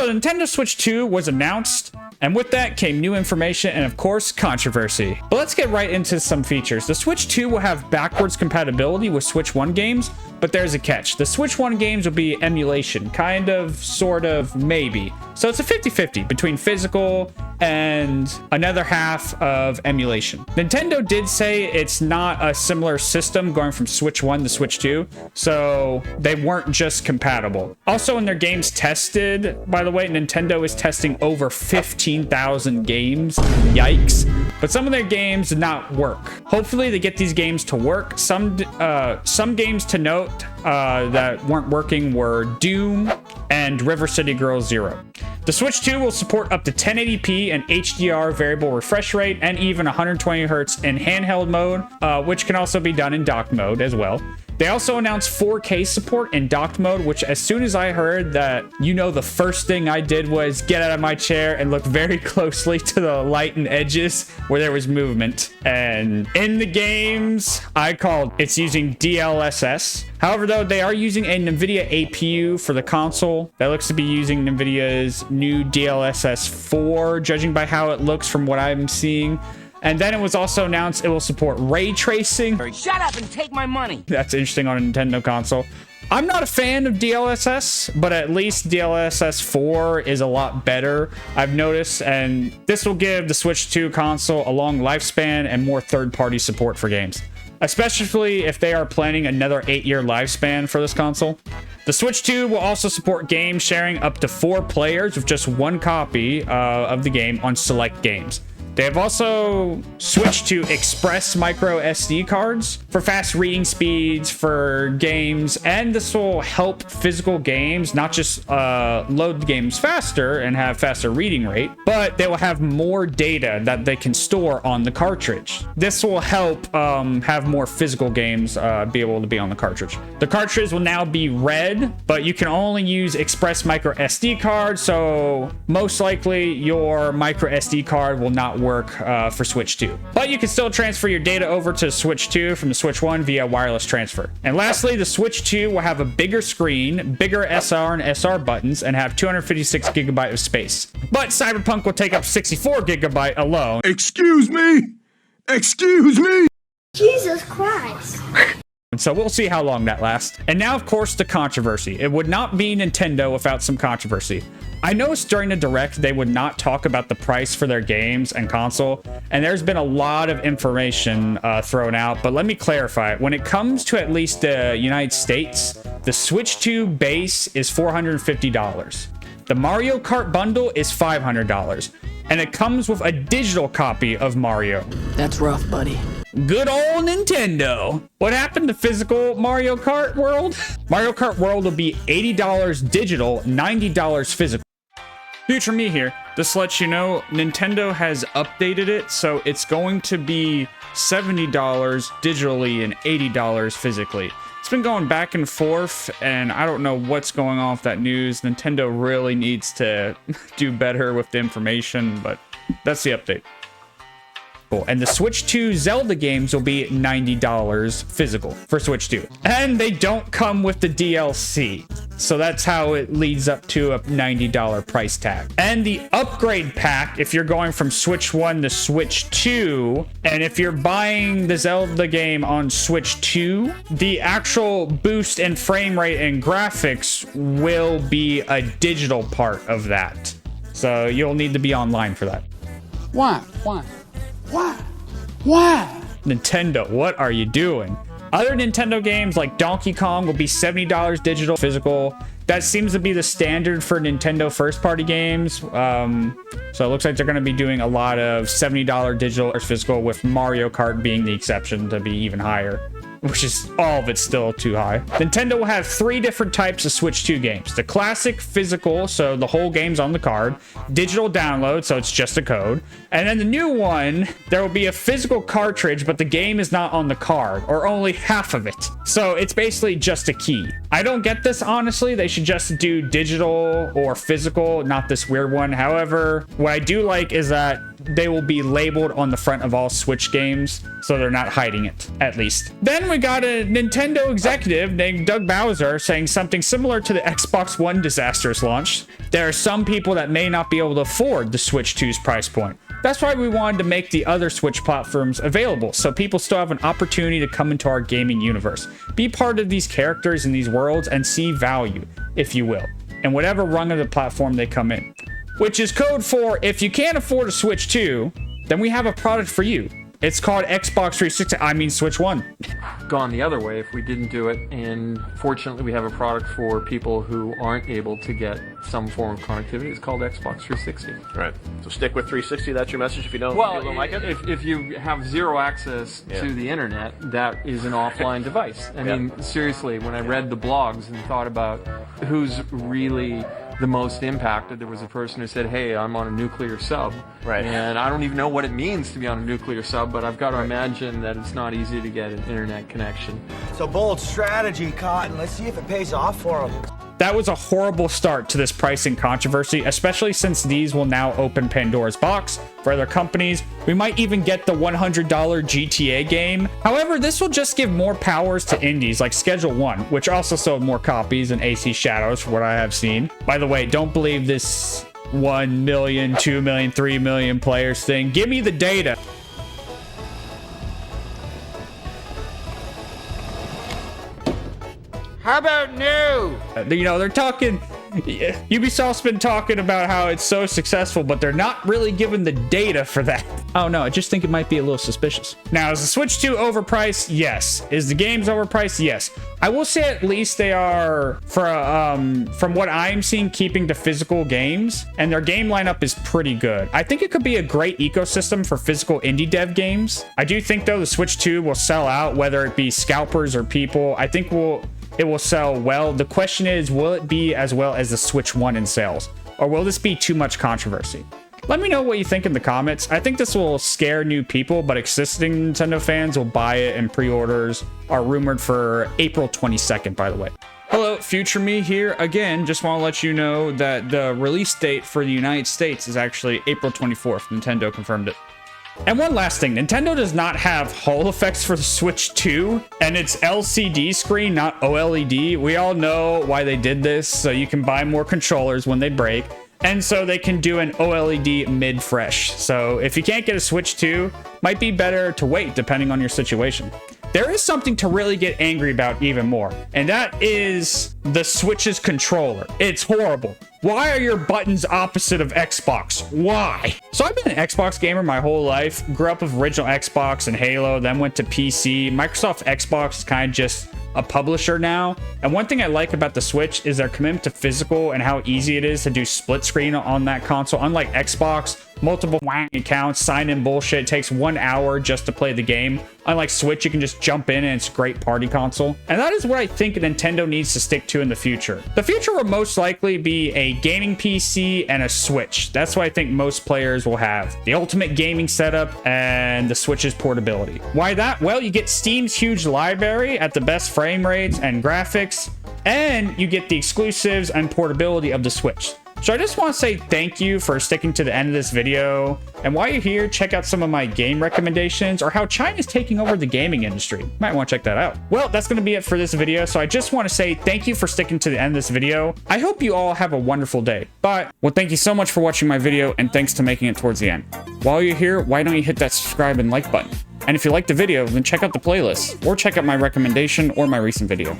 So the Nintendo Switch 2 was announced, and with that came new information and of course controversy. But let's get right into some features. The Switch 2 will have backwards compatibility with Switch 1 games, but there's a catch. The Switch 1 games will be emulation, kind of, sort of, maybe. So it's a 50-50 between physical and another half of emulation. Nintendo did say it's not a similar system going from Switch 1 to Switch 2, so they weren't just compatible. Also in their games tested, by the way, Nintendo is testing over 15,000 games. Yikes. But some of their games did not work. Hopefully they get these games to work. Some games to note that weren't working were Doom and River City Girls 0. The Switch 2 will support up to 1080p and HDR variable refresh rate and even 120 Hz in handheld mode, which can also be done in dock mode as well. They also announced 4K support in docked mode, which as soon as I heard that, the first thing I did was get out of my chair and look very closely to the light and edges where there was movement. And in the games, I called it's using DLSS. However, though, they are using a NVIDIA APU for the console that looks to be using NVIDIA's new DLSS 4, judging by how it looks from what I'm seeing. And then it was also announced it will support ray tracing. Shut up and take my money. That's interesting on a Nintendo console. I'm not a fan of DLSS, but at least DLSS 4 is a lot better, I've noticed, and this will give the Switch 2 console a long lifespan and more third-party support for games, especially if they are planning another 8-year lifespan for this console. The Switch 2 will also support game sharing up to 4 players with just one copy of the game on select games. They have also switched to Express micro SD cards for fast reading speeds for games, and this will help physical games not just load the games faster and have faster reading rate, but they will have more data that they can store on the cartridge. This will help have more physical games be able to be on the cartridge. The cartridge will now be red, but you can only use Express micro SD cards, so most likely your micro SD card will not work for Switch 2. But you can still transfer your data over to Switch 2 from the Switch 1 via wireless transfer. And lastly, the Switch 2 will have a bigger screen, bigger SR and SR buttons, and have 256 gigabyte of space. But Cyberpunk will take up 64 gigabyte alone. Excuse me? Excuse me? Jesus Christ. And so we'll see how long that lasts. And now, of course, the controversy. It would not be Nintendo without some controversy. I noticed during the Direct, they would not talk about the price for their games and console, and there's been a lot of information thrown out, but let me clarify. When it comes to at least the United States, the Switch 2 base is $450. The Mario Kart bundle is $500, and it comes with a digital copy of Mario. That's rough, buddy. Good old Nintendo. What happened to physical Mario Kart World? Mario Kart World will be $80 digital, $90 physical. Future me here. This lets you know Nintendo has updated it, so it's going to be $70 digitally and $80 physically. It's been going back and forth, and I don't know what's going on with that news. Nintendo really needs to do better with the information, but that's the update. Cool. And the Switch 2 Zelda games will be $90 physical for Switch 2. And they don't come with the DLC. So that's how it leads up to a $90 price tag. And the upgrade pack, if you're going from Switch 1 to Switch 2, and if you're buying the Zelda game on Switch 2, the actual boost in frame rate and graphics will be a digital part of that. So you'll need to be online for that. Why? Nintendo, what are you doing? Other Nintendo games like Donkey Kong will be $70 digital physical. That seems to be the standard for Nintendo first-party games. So it looks like they're going to be doing a lot of $70 digital or physical, with Mario Kart being the exception to be even higher, which is all of it's still too high. Nintendo will have 3 different types of Switch 2 games. The classic physical, so the whole game's on the card. Digital download, so it's just a code. And then the new one, there will be a physical cartridge, but the game is not on the card, or only half of it. So it's basically just a key. I don't get this, honestly. They should just do digital or physical, not this weird one. However, what I do like is that they will be labeled on the front of all Switch games, so they're not hiding it, at least. Then we got a Nintendo executive named Doug Bowser saying something similar to the Xbox One disastrous launch. There are some people that may not be able to afford the Switch 2's price point. That's why we wanted to make the other Switch platforms available, so people still have an opportunity to come into our gaming universe, be part of these characters in these worlds, and see value, if you will, in whatever rung of the platform they come in. Which is code for, if you can't afford a Switch 2, then we have a product for you. It's called Xbox 360, I mean Switch 1. Gone the other way if we didn't do it, and fortunately we have a product for people who aren't able to get some form of connectivity. It's called Xbox 360. Right. So stick with 360. That's your message. If you don't, like it. If you have zero access to the internet, that is an offline device. I mean, seriously, when I read the blogs and thought about who's really the most impacted, there was a person who said, hey, I'm on a nuclear sub. Right. And I don't even know what it means to be on a nuclear sub, but I've got to imagine that it's not easy to get an internet connection. It's a bold strategy, Cotton. Let's see if it pays off for them. That was a horrible start to this pricing controversy, especially since these will now open Pandora's box for other companies. We might even get the $100 GTA game. However, this will just give more powers to indies like Schedule 1, which also sold more copies than AC Shadows for what I have seen. By the way, don't believe this 1 million, 2 million, 3 million players thing. Give me the data. How about new? You know, they're talking, Ubisoft's been talking about how it's so successful, but they're not really giving the data for that. Oh no, I just think it might be a little suspicious. Now, is the Switch 2 overpriced? Yes. Is the games overpriced? Yes. I will say at least they are, from what I'm seeing, keeping to physical games, and their game lineup is pretty good. I think it could be a great ecosystem for physical indie dev games. I do think, though, the Switch 2 will sell out, whether it be scalpers or people. I think it will sell well. The question is, will it be as well as the Switch 1 in sales? Or will this be too much controversy? Let me know what you think in the comments. I think this will scare new people, but existing Nintendo fans will buy it, and pre-orders are rumored for April 22nd, by the way. Hello, future me here again. Just want to let you know that the release date for the United States is actually April 24th. Nintendo confirmed it. And one last thing, Nintendo does not have Hall effects for the Switch 2, and it's LCD screen, not OLED. We all know why they did this, so you can buy more controllers when they break, and so they can do an OLED mid-fresh. So if you can't get a Switch 2, might be better to wait depending on your situation. There is something to really get angry about even more, and that is the Switch's controller. It's horrible. Why are your buttons opposite of Xbox? Why? So I've been an Xbox gamer my whole life. Grew up with original Xbox and Halo, then went to PC. Microsoft Xbox is kind of just a publisher now. And one thing I like about the Switch is their commitment to physical and how easy it is to do split screen on that console. Unlike Xbox, multiple accounts, sign-in bullshit. It takes 1 hour just to play the game. Unlike Switch, you can just jump in and it's a great party console. And that is what I think Nintendo needs to stick to in the future. The future will most likely be a gaming PC and a Switch. That's what I think most players will have. The ultimate gaming setup and the Switch's portability. Why that? Well, you get Steam's huge library at the best frame rates and graphics, and you get the exclusives and portability of the Switch. So I just want to say thank you for sticking to the end of this video. And while you're here, check out some of my game recommendations or how China's taking over the gaming industry. Might want to check that out. Well, that's going to be it for this video. So I just want to say thank you for sticking to the end of this video. I hope you all have a wonderful day. Bye. Well, thank you so much for watching my video, and thanks to making it towards the end. While you're here, why don't you hit that subscribe and like button? And if you liked the video, then check out the playlist or check out my recommendation or my recent video.